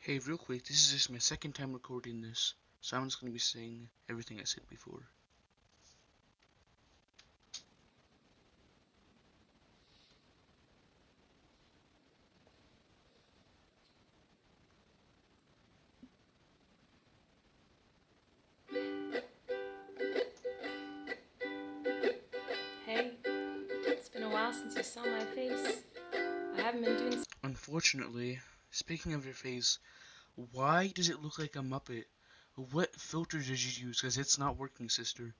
Hey, real quick, this is just my second time recording this, so I'm just going to be saying everything I said before. Hey, it's been a while since you saw my face. I haven't been doing. Unfortunately, speaking of your face, why does it look like a Muppet? What filter did you use? Because it's not working, sister.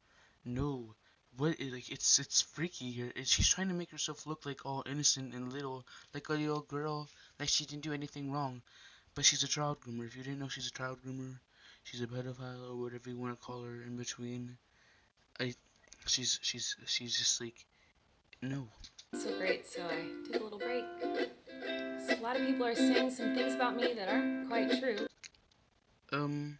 No. It's freaky here. She's trying to make herself look like all innocent and little, like a little girl, like she didn't do anything wrong. But she's a child groomer. If you didn't know she's a child groomer, she's a pedophile or whatever you want to call her in between. I, she's just like, no. So great, so I took a little break. So a lot of people are saying some things about me that aren't quite true. Um,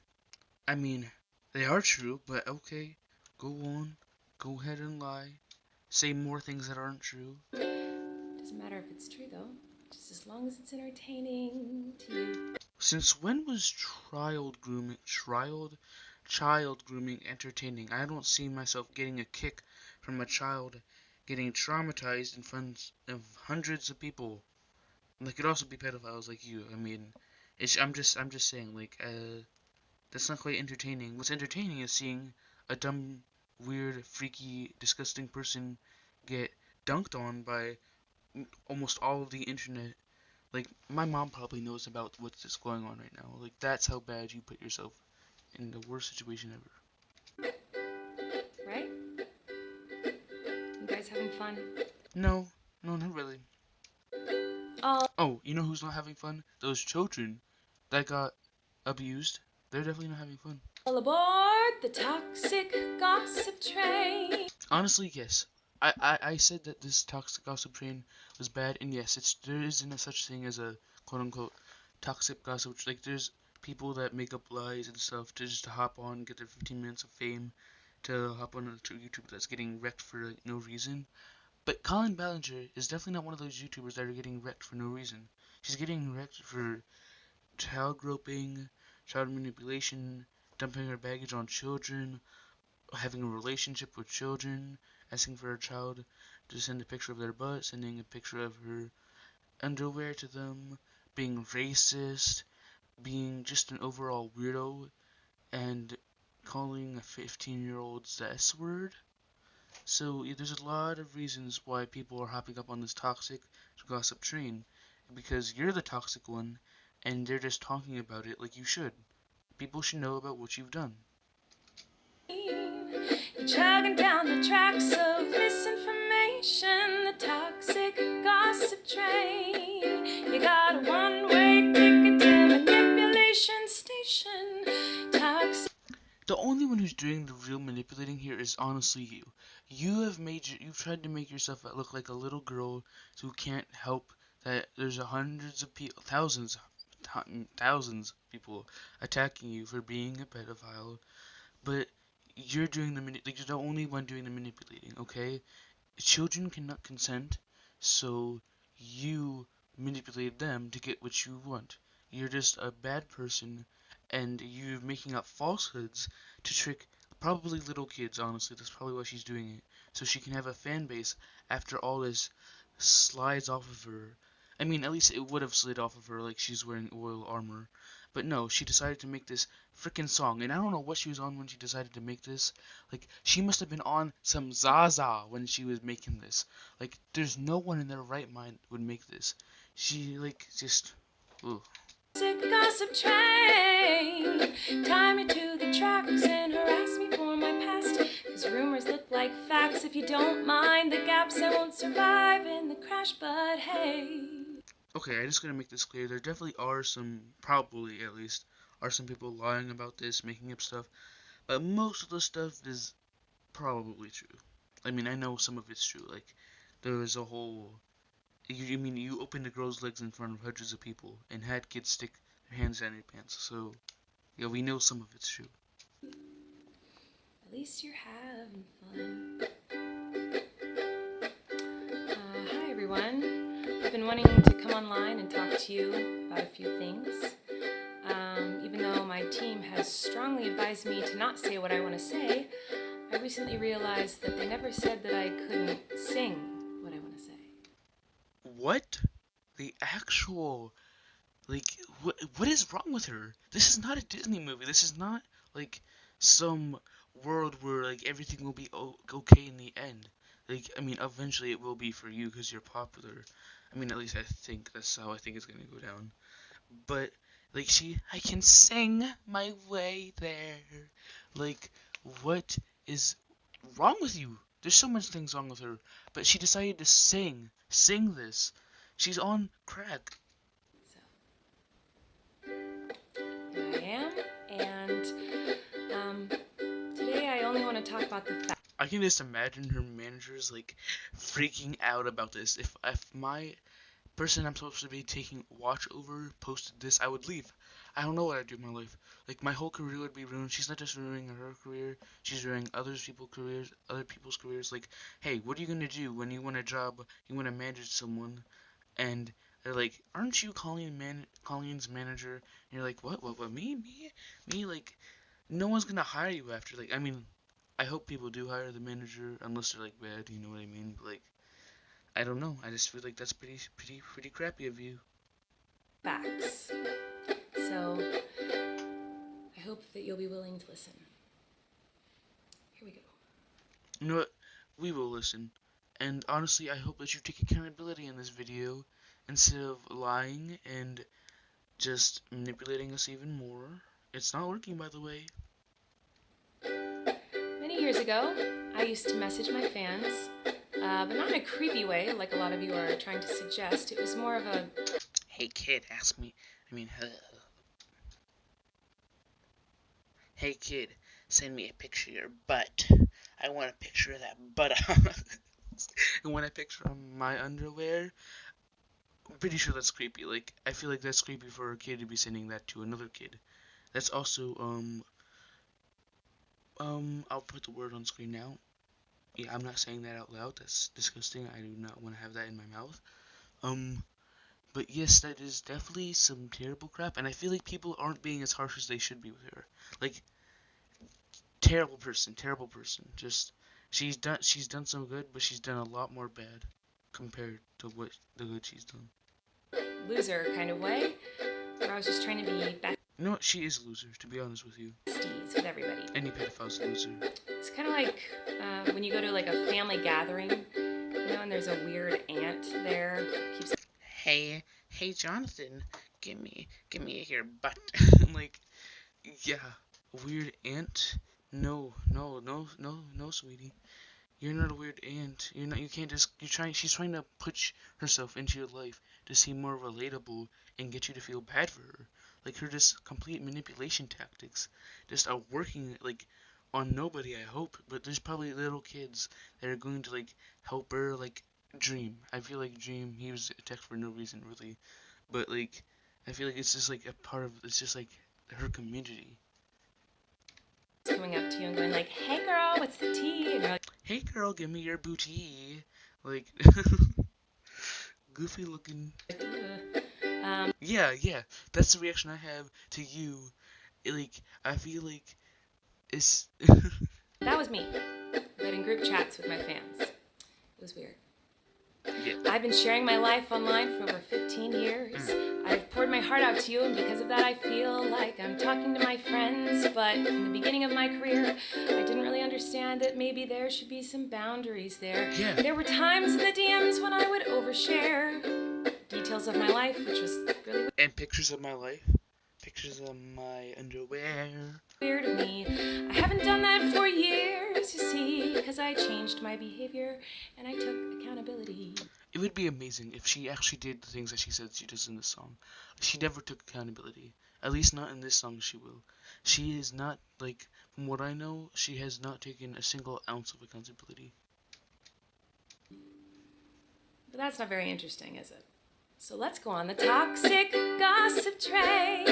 I mean, they are true, but okay. Go on. Go ahead and lie. Say more things that aren't true. Doesn't matter if it's true though, just as long as it's entertaining to you. Since when was child grooming entertaining? I don't see myself getting a kick from a child getting traumatized in front of hundreds of people. And they could also be pedophiles like you. I mean, I'm just saying, that's not quite entertaining. What's entertaining is seeing a dumb, weird, freaky, disgusting person get dunked on by almost all of the internet. Like, my mom probably knows about what's just going on right now. Like, that's how bad you put yourself in the worst situation ever. Right? You guys having fun? No, no, not really. All Oh, you know who's not having fun? Those children that got abused. They're definitely not having fun. aboard the toxic gossip train. Honestly, yes. I said that this toxic gossip train was bad, and yes, there isn't a such thing as a quote unquote toxic gossip. Like, there's people that make up lies and stuff to just hop on, get their 15 minutes of fame, to hop on to YouTube that's getting wrecked for like, no reason. But Colin Ballinger is definitely not one of those YouTubers that are getting wrecked for no reason. She's getting wrecked for child groping, child manipulation, dumping her baggage on children, having a relationship with children, asking for a child to send a picture of their butt, sending a picture of her underwear to them, being racist, being just an overall weirdo, and calling a 15-year-old the S word. So yeah, there's a lot of reasons why people are hopping up on this toxic gossip train, because you're the toxic one, and they're just talking about it like you should. People should know about what you've done. You're chugging down the tracks of misinformation, the toxic gossip train. You got a one-way ticket to manipulation station. Toxic. The only one who's doing the real manipulating here is honestly you. You've tried to make yourself look like a little girl who can't help that there's hundreds of people, thousands of people attacking you for being a pedophile, but like you're the only one doing the manipulating, okay? Children cannot consent, so you manipulate them to get what you want. You're just a bad person, and you're making up falsehoods to trick probably little kids, honestly. That's probably why she's doing it. So she can have a fan base after all this slides off of her. I mean, at least it would have slid off of her like she's wearing oil armor. But no, she decided to make this freaking song, and I don't know what she was on when she decided to make this. Like, she must have been on some Zaza when she was making this. Like, there's no one in their right mind would make this. She, like, just. Ugh. Gossip train. Tie me to the tracks and harass me for my past. Cause rumors look like facts. If you don't mind the gaps, I won't survive in the crash, but hey. Okay, I just gotta make this clear. There definitely are some, probably at least, are some people lying about this, making up stuff. But most of the stuff is probably true. I mean, I know some of it's true. Like, there was a whole. You opened a girl's legs in front of hundreds of people and had kids stick their hands down your pants. So, yeah, we know some of it's true. At least you're having fun. Hi everyone. I've been wanting to come online and talk to you about a few things. Even though my team has strongly advised me to not say what I want to say, I recently realized that they never said that I couldn't sing what I want to say. What? The actual, like, what is wrong with her? This is not a Disney movie. This is not, like, some world where, like, everything will be okay in the end. Like, I mean, eventually it will be for you because you're popular. I mean, at least I think that's how I think it's gonna go down. But, like, I can sing my way there. Like, what is wrong with you? There's so much things wrong with her. But she decided to sing this. She's on crack. So, here I am, and today I only want to talk about the fact. I can just imagine her managers, like, freaking out about this. If my person I'm supposed to be taking watch over posted this, I would leave. I don't know what I'd do in my life. Like, my whole career would be ruined. She's not just ruining her career, she's ruining other people's careers. Like, hey, what are you gonna do when you want a job, you want to manage someone, and they're like, aren't you Colleen's manager? And you're like, what, me? Like, no one's gonna hire you after. Like, I mean, I hope people do hire the manager, unless they're, like, bad, you know what I mean? But, like, I don't know. I just feel like that's pretty crappy of you. Facts. So, I hope that you'll be willing to listen. Here we go. You know what? We will listen. And honestly, I hope that you take accountability in this video instead of lying and just manipulating us even more. It's not working, by the way. Many years ago, I used to message my fans, but not in a creepy way like a lot of you are trying to suggest. It was more of a, hey kid, hey kid, send me a picture of your butt. I want a picture of that butt. And when I picture on my underwear, I'm pretty sure that's creepy. Like, I feel like that's creepy for a kid to be sending that to another kid. That's also, I'll put the word on screen now. Yeah, I'm not saying that out loud. That's disgusting. I do not want to have that in my mouth. But yes, that is definitely some terrible crap, and I feel like people aren't being as harsh as they should be with her. Like, terrible person. Just, she's done some good, but she's done a lot more bad compared to what the good she's done. loser kind of way, where I was just trying to be You know what? She is a loser, to be honest with you. besties with everybody. Any pedophile's a loser. It's kind of like when you go to like a family gathering, you know, and there's a weird aunt there who keeps. Hey, Jonathan, give me your butt. Like, yeah, a weird aunt. No, sweetie. You're not a weird aunt. You're not. You can't just. She's trying to put herself into your life to seem more relatable and get you to feel bad for her. Like, her just complete manipulation tactics just are working, like, on nobody, I hope. But there's probably little kids that are going to, like, help her, like, Dream. I feel like Dream, he was attacked for no reason, really. But, like, I feel like it's just, like, a part of, it's just, like, her community. Coming up to you and going like, hey girl, what's the tea? And you're like, hey girl, give me your booty. Like, goofy looking. Yeah, that's the reaction I have to you. Like, I feel like it's. that was me, but in group chats with my fans. It was weird. Yeah. I've been sharing my life online for over 15 years. I've poured my heart out to you, and because of that I feel like I'm talking to my friends, but in the beginning of my career, I didn't really understand that maybe there should be some boundaries there. Yeah. There were times in the DMs when I would overshare details of my life, which was really and pictures of my life. Pictures of my underwear. Weird of me. I haven't done that for years, you see, because I changed my behavior and I took accountability. It would be amazing if she actually did the things that she said she does in this song. She never took accountability. At least not in this song she will. She is not, like, from what I know, she has not taken a single ounce of accountability. But that's not very interesting, is it? So let's go on the toxic gossip train.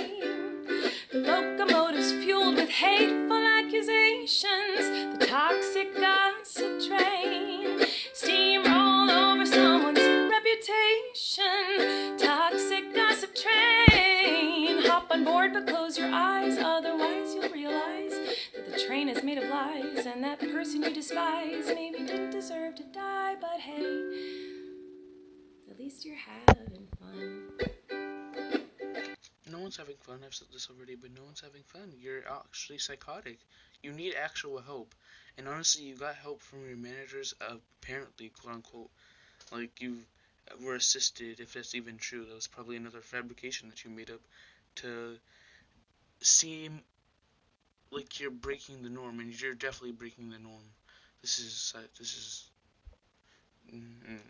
The locomotive's fueled with hateful accusations. The toxic gossip train. Steamroll over someone's reputation. Toxic gossip train. Hop hop on board, but close your eyes, otherwise you'll realize that the train is made of lies, and that person you despise maybe didn't deserve to die, but hey, at least you're having fun. No one's having fun. I've said this already, but no one's having fun. You're actually psychotic. You need actual help. And honestly, you got help from your managers, apparently, quote unquote. Like, you were assisted, if that's even true. That was probably another fabrication that you made up to seem like you're breaking the norm, and you're definitely breaking the norm. This is. Mm-mm.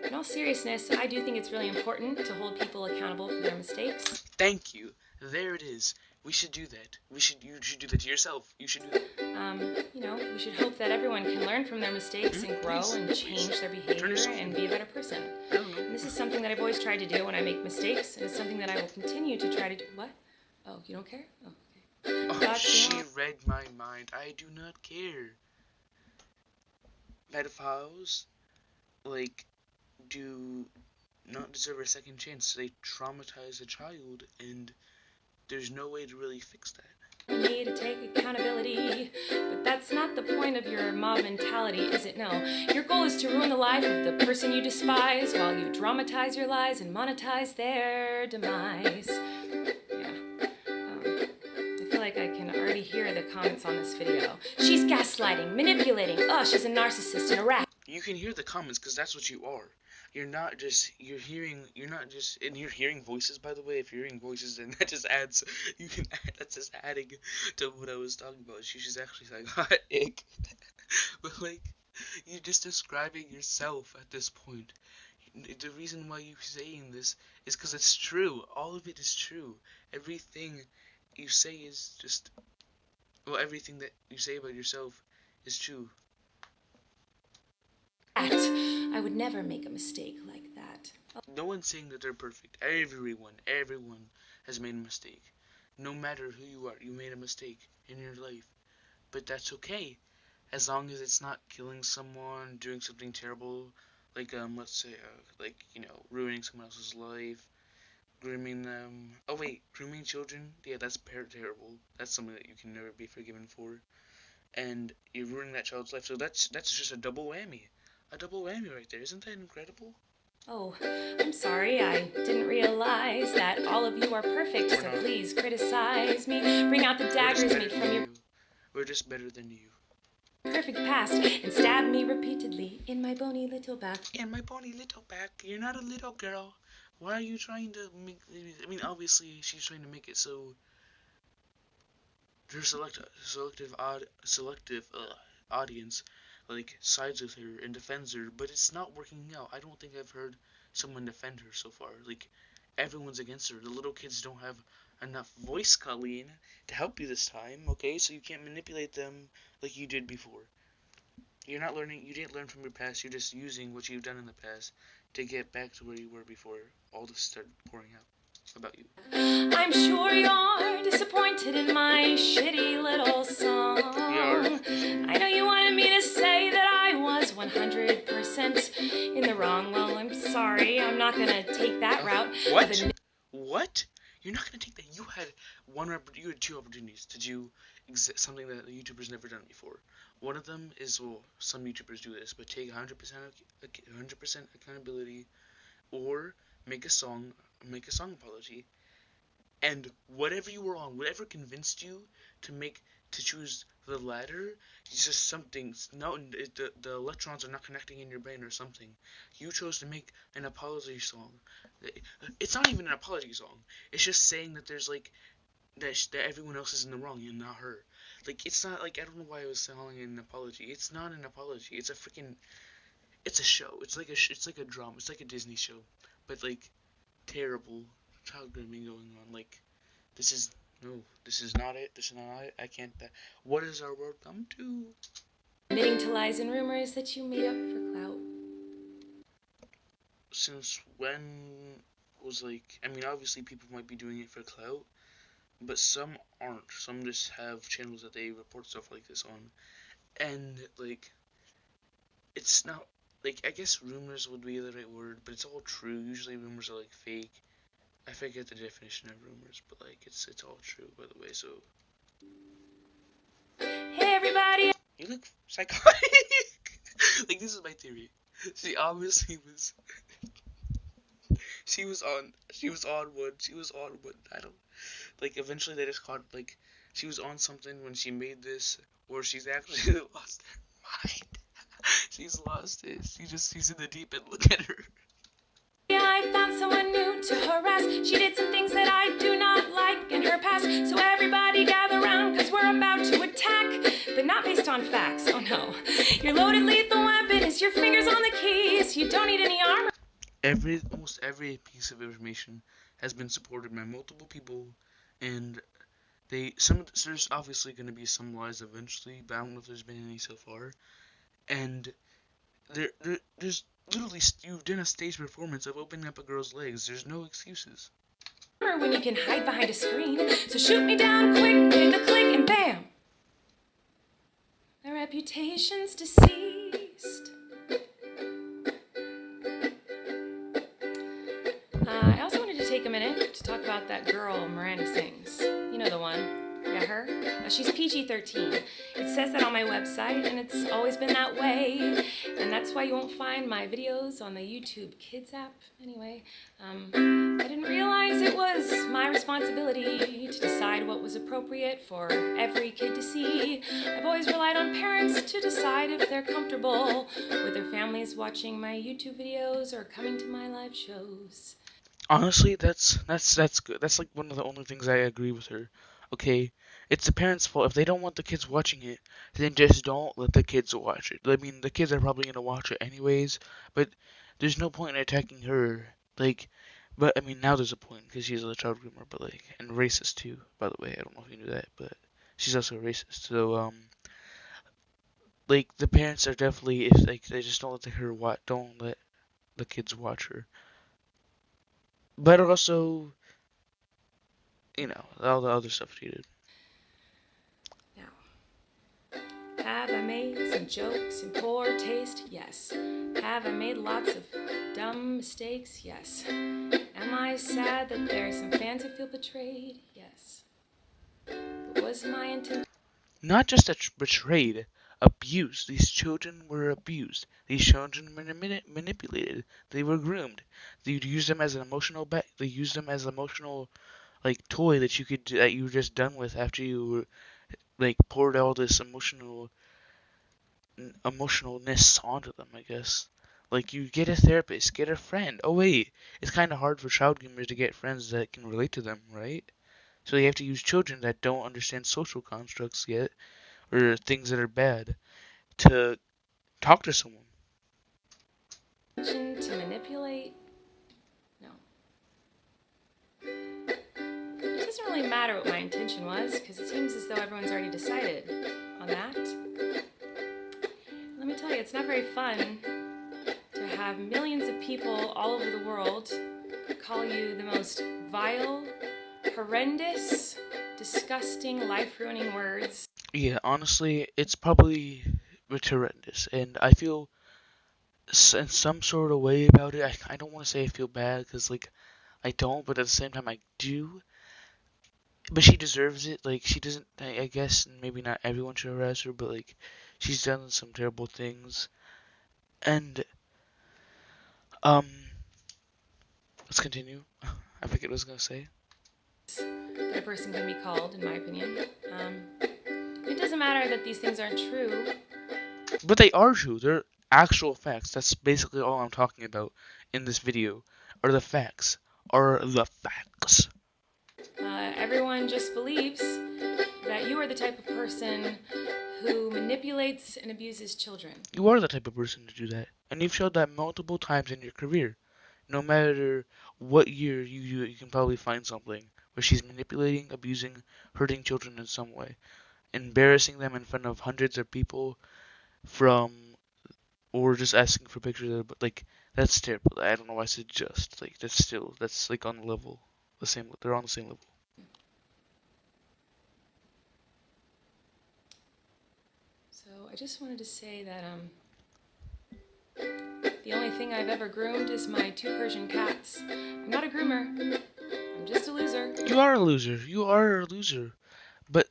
In all seriousness, I do think it's really important to hold people accountable for their mistakes. Thank you. There it is. We should do that. You should do that to yourself. You should do that. We should hope that everyone can learn from their mistakes and grow Please, and change their behavior and be a better person. I don't know. And this is something that I've always tried to do when I make mistakes, and it's something that I will continue to try to do. What? Oh, you don't care? Oh, okay. Oh, she read my mind. I do not care. Pedophiles, do not deserve a second chance. They traumatize a child, and there's no way to really fix that. Me to take accountability, but that's not the point of your mob mentality, is it? No. Your goal is to ruin the life of the person you despise while you dramatize your lies and monetize their demise. Yeah. I feel like I can already hear the comments on this video. She's gaslighting, manipulating. Oh, she's a narcissist and a rat. You can hear the comments because that's what you are. You're hearing voices, by the way. If you're hearing voices, then that just adds, that's just adding to what I was talking about. She's actually psychotic. But, you're just describing yourself at this point. The reason why you're saying this is because it's true. All of it is true. Everything you say is just, everything that you say about yourself is true. I would never make a mistake like that. No one's saying that they're perfect. Everyone has made a mistake. No matter who you are, you made a mistake in your life. But that's okay. As long as it's not killing someone, doing something terrible, let's say, ruining someone else's life, grooming them. Oh wait, grooming children? Yeah, that's terrible. That's something that you can never be forgiven for. And you're ruining that child's life, so that's just a double whammy. A double whammy right there. Isn't that incredible? Oh, I'm sorry, I didn't realize that all of you are perfect, so please criticize me. Bring out the daggers made from your... We're just better than you. Perfect past, and stab me repeatedly in my bony little back. In my bony little back. You're not a little girl. Why are you trying to make... obviously, she's trying to make it so... There's selective audience sides with her and defends her, but it's not working out. I don't think I've heard someone defend her so far. Everyone's against her. The little kids don't have enough voice, Colleen, to help you this time, okay? So you can't manipulate them like you did before. You're not learning. You didn't learn from your past. You're just using what you've done in the past to get back to where you were before all this started pouring out about you. I'm sure you're disappointed in my shitty little song. I know you wanted me to say that I was 100% in the wrong. Well, I'm sorry. I'm not going to take that route. What? You're not going to take that? You had two opportunities to do something that YouTubers never done before. One of them is, some YouTubers do this, but take 100% accountability, or make a song apology, and whatever you were on, whatever convinced you to choose the latter, it's just something. No, the electrons are not connecting in your brain or something. You chose to make an apology song. It's not even an apology song. It's just saying that there's that everyone else is in the wrong and not her. It's not I don't know why I was selling an apology. It's not an apology. It's a show. It's like a drama. It's like a Disney show, but terrible child grooming going on. This is not it. This is not it. I can't. What has our world come to? Admitting to lies and rumors that you made up for clout. Since when was obviously people might be doing it for clout, but some aren't. Some just have channels that they report stuff like this on, and it's not I guess rumors would be the right word, but it's all true. Usually rumors are fake. I forget the definition of rumors, but like it's all true, by the way. So Hey everybody. you look psychotic. Like this is my theory. She obviously was. She was on one. She was on one. I don't like. Eventually, they just caught like she was on something when she made this, or she's actually lost her mind. She's lost it. She's in the deep end. Look at her. I found someone new to harass. She did some things that I do not like in her past. So everybody gather round, cause we're about to attack. But not based on facts, oh no. Your loaded lethal weapon is your fingers on the keys. You don't need any armor. Almost every piece of information has been supported by multiple people, and there's obviously going to be some lies eventually, but I don't know if there's been any so far. And there's literally you've done a stage performance of opening up a girl's legs. There's no excuses. When you can hide behind a screen. So shoot me down quick with a click and bam. My reputation's deceased. I also wanted to take a minute to talk about that girl Miranda sings. You know the one. Yeah, her. She's PG-13. It says that on my website, and it's always been that way. And that's why you won't find my videos on the YouTube Kids app. Anyway, I didn't realize it was my responsibility to decide what was appropriate for every kid to see. I've always relied on parents to decide if they're comfortable with their families watching my YouTube videos or coming to my live shows. Honestly, that's good. That's like one of the only things I agree with her. Okay, it's the parents' fault if they don't want the kids watching it. Then just don't let the kids watch it. I mean, the kids are probably gonna watch it anyways, but there's no point in attacking her. Like, but I mean, now there's a point because she's a child groomer, but like, and racist too. By the way, I don't know if you knew that, but she's also racist. So like the parents are definitely if like they just don't let her watch, don't let the kids watch her. But also, you know, all the other stuff she did. Now, have I made some jokes in poor taste? Yes. Have I made lots of dumb mistakes? Yes. Am I sad that there are some fans who feel betrayed? Yes. But was my intention? Not just betrayed, abused. These children were abused. These children were manipulated. They were groomed. They'd use them as an emotional They used them as an emotional like toy that you were just done with after you were like poured all this emotionalness onto them. I guess. Like you get a therapist, get a friend. Oh wait, it's kind of hard for child groomers to get friends that can relate to them, right? So they have to use children that don't understand social constructs yet or things that are bad to talk to someone. To manipulate? No. It doesn't really matter what my intention was, because it seems as though everyone's already decided on that. Let me tell you, it's not very fun to have millions of people all over the world call you the most vile, horrendous, disgusting, life-ruining words. Yeah, honestly, it's probably horrendous, and I feel in some sort of way about it. I don't want to say I feel bad because like I don't, but at the same time I do. But she deserves it. Like she doesn't. I guess maybe not everyone should harass her, but like she's done some terrible things, and um, let's continue. I forget what I was gonna say. That a person can be called, in my opinion. It doesn't matter that these things aren't true. But they are true. They're actual facts. That's basically all I'm talking about in this video. Are the facts. Are the facts. Everyone just believes that you are the type of person who manipulates and abuses children. You are the type of person to do that. And you've showed that multiple times in your career. No matter what year you do it, you can probably find something where she's manipulating, abusing, hurting children in some way. Embarrassing them in front of hundreds of people from or just asking for pictures of but like that's terrible. I don't know why I said just. Like that's like on the level. The same they're on the same level. So I just wanted to say that the only thing I've ever groomed is my 2 Persian cats. I'm not a groomer. You are a loser. You are a loser. But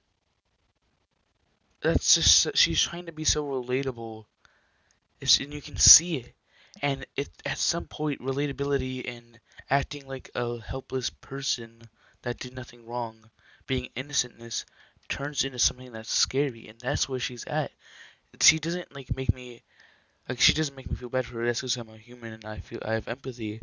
that's just she's trying to be so relatable. And you can see it. And it at some point relatability and acting like a helpless person that did nothing wrong, being innocentness turns into something that's scary, and that's where she's at. She doesn't make me she doesn't make me feel bad for her. That's because I'm a human and I have empathy.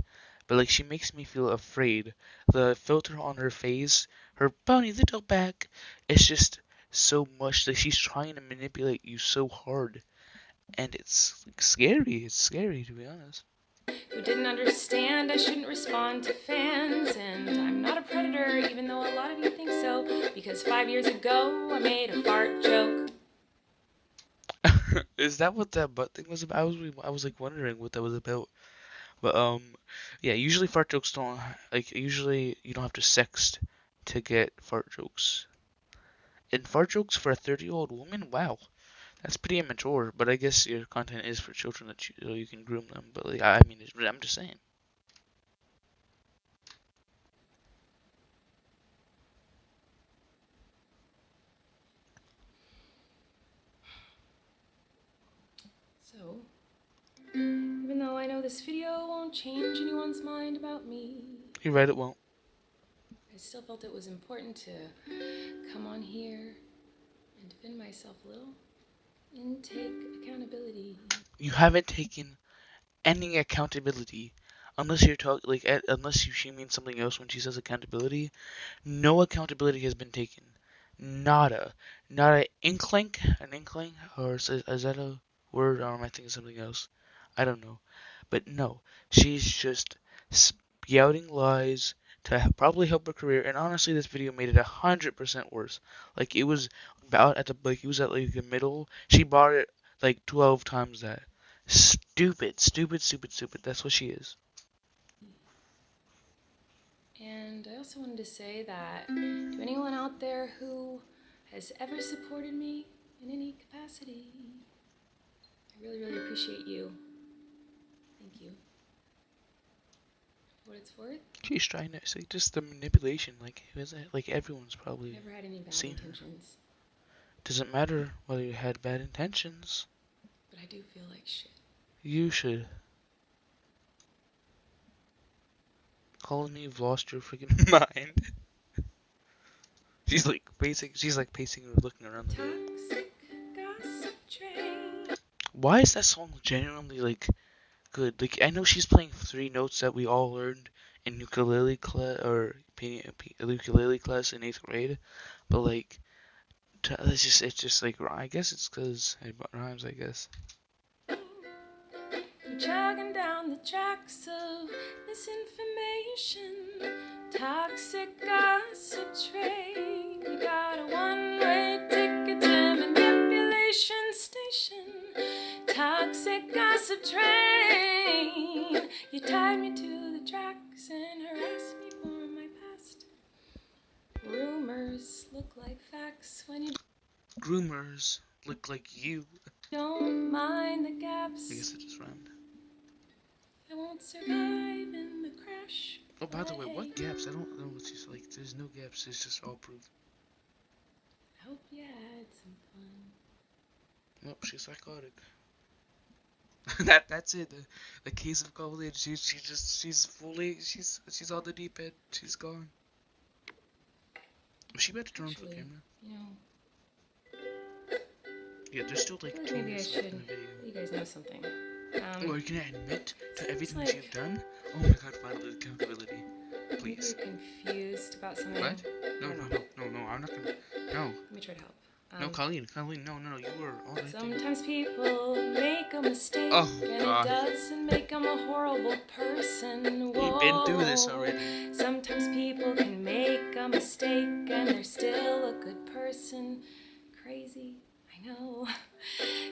But she makes me feel afraid. The filter on her face, her bony little back, it's just so much. She's trying to manipulate you so hard, and it's scary. It's scary, to be honest. Who didn't understand I shouldn't respond to fans, and I'm not a predator, even though a lot of you think so, because 5 years ago I made a fart joke. Is that what that butt thing was about? I was wondering what that was about. But yeah. Usually fart jokes don't Usually you don't have to sext to get fart jokes. And fart jokes for a 30-year-old woman? Wow, that's pretty immature. But I guess your content is for children that so you can groom them. But I mean, I'm just saying. So, even though I know this video won't change anyone's mind about me, You're right, it won't. I still felt it was important to come on here and defend myself a little and take accountability. You haven't taken any accountability, unless you're talking unless she means something else when she says accountability. No accountability has been taken. Nada. Not an inkling, or is that a word, or am I thinking something else? I don't know. But no, she's just spouting lies to probably help her career, and honestly, this video made it 100% worse. It was about at the, it was at the middle. She bought it 12 times that. Stupid, stupid, stupid, stupid. That's what she is. And I also wanted to say that to anyone out there who has ever supported me in any capacity, I really, really appreciate you. Thank you. For what it's worth, She's trying to say just the manipulation. Who is it? Everyone's I probably never had any bad seen her. intentions, Doesn't matter whether you had bad intentions. but I do feel like shit. You should. Calling me you've lost your freaking mind. She's pacing or looking around the room. Toxic gossip train. Why is that song genuinely good? I know she's playing 3 notes that we all learned in ukulele class or ukulele class in 8th grade, but it's just I guess it's because it rhymes. I guess. You're chugging down the tracks of misinformation. Toxic gossip train. You got a one-way ticket to manipulation station. Toxic gossip train. You tied me to the tracks and harassed me for my past. Rumors look like facts when you Groomers look like you. don't mind the gaps. I guess it just rhymed. I won't survive in the crash. Oh, by the way, what gaps? I don't know what she's There's no gaps. It's just all proof. I hope you had some fun. Nope, she's psychotic. That's it. The case of Colleens. She's on the deep end. She's gone. Was she about to turn on the Actually, camera? you know, Yeah, there's still I feel 2 maybe I minutes left should in the video. let you guys know something. Oh, are you gonna admit to everything that like you've done? Oh my god, finally accountability. maybe Please. you're confused about something. What? No, I'm not gonna. No. Let me try to help. No, Colleen, no, you were all right there. Sometimes people make a mistake, Oh, and God. it doesn't make them a horrible person. Whoa. We've been through this already. Sometimes people can make a mistake, and they're still a good person. Crazy, I know.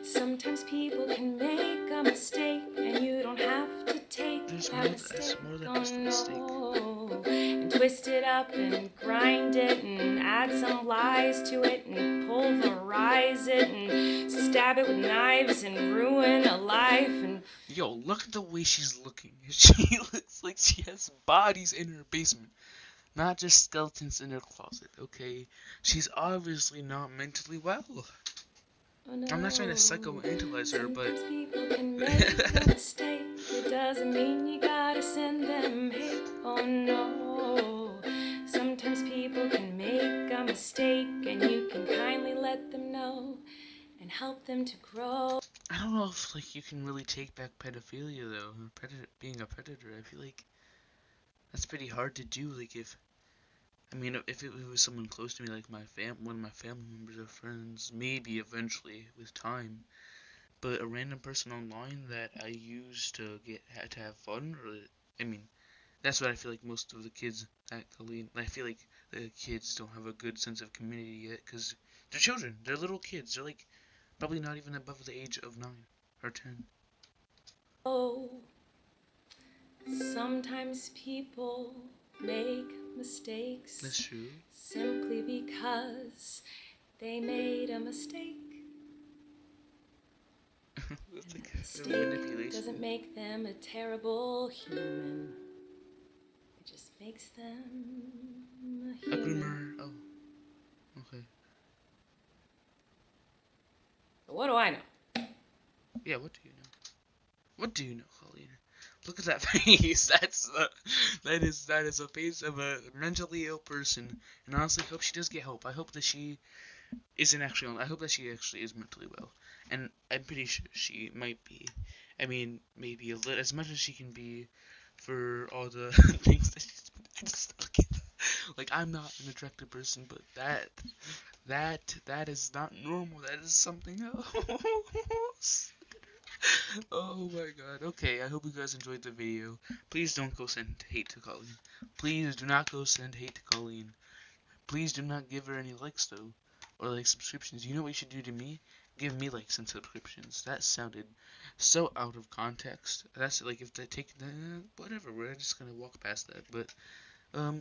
Sometimes people can make a mistake, and you don't have to take that mistake. It's more than just a mistake. No. And twist it up and grind it and add some lies to it and pulverize it and stab it with knives and ruin a life and... Yo, look at the way she's looking. She looks like she has bodies in her basement. Not just skeletons in her closet, okay? She's obviously not mentally well. Oh I'm not trying to no, psychoanalyze her, but sometimes people can make a mistake. It doesn't mean you gotta send them hate. Oh no, sometimes people can make a mistake and you can kindly let them know and help them to grow. I don't know if like you can really take back pedophilia though, or being a predator. I feel like that's pretty hard to do. Like I mean, if it was someone close to me, like one of my family members or friends, maybe eventually with time. But a random person online that I use to had to have fun, or I mean, that's what I feel like most of the kids at Colleen. I feel like the kids don't have a good sense of community yet because they're children. They're little kids. They're like probably not even above the age of 9 or 10. Sometimes people make That's mistakes true. simply because they made a mistake. That's like A a mistake manipulation. doesn't make them a terrible human. It just makes them a A human. groomer. Oh, okay. But what do I know? Yeah. What do you know? What do you know, Colleen? Look at that face. That is a face of a mentally ill person. And honestly, I hope she does get help. I hope that she isn't actually on. I hope that she actually is mentally well, and I'm pretty sure she might be. I mean, maybe a little as much as she can be, for all the things that she's been. I just look at like I'm not an attractive person, but that is not normal. That is something else. Oh my god. Okay, I hope you guys enjoyed the video. Please don't go send hate to Colleen. Please do not go send hate to Colleen. Please do not give her any likes though, or like subscriptions. You know what you should do to me? Give me likes and subscriptions. That sounded so out of context. That's like if they take whatever. We're just gonna walk past that. But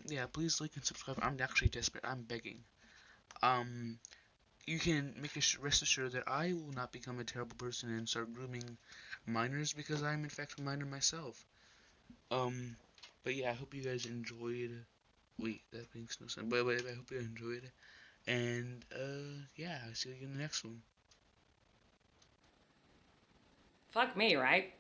yeah, please like and subscribe. I'm actually desperate. I'm begging. Um, you can make rest assured that I will not become a terrible person and start grooming minors because I'm in fact a minor myself. Um, but yeah, I hope you guys enjoyed. Wait, that makes no sense. But I hope you enjoyed it. And yeah, I'll see you in the next one. Fuck me, right?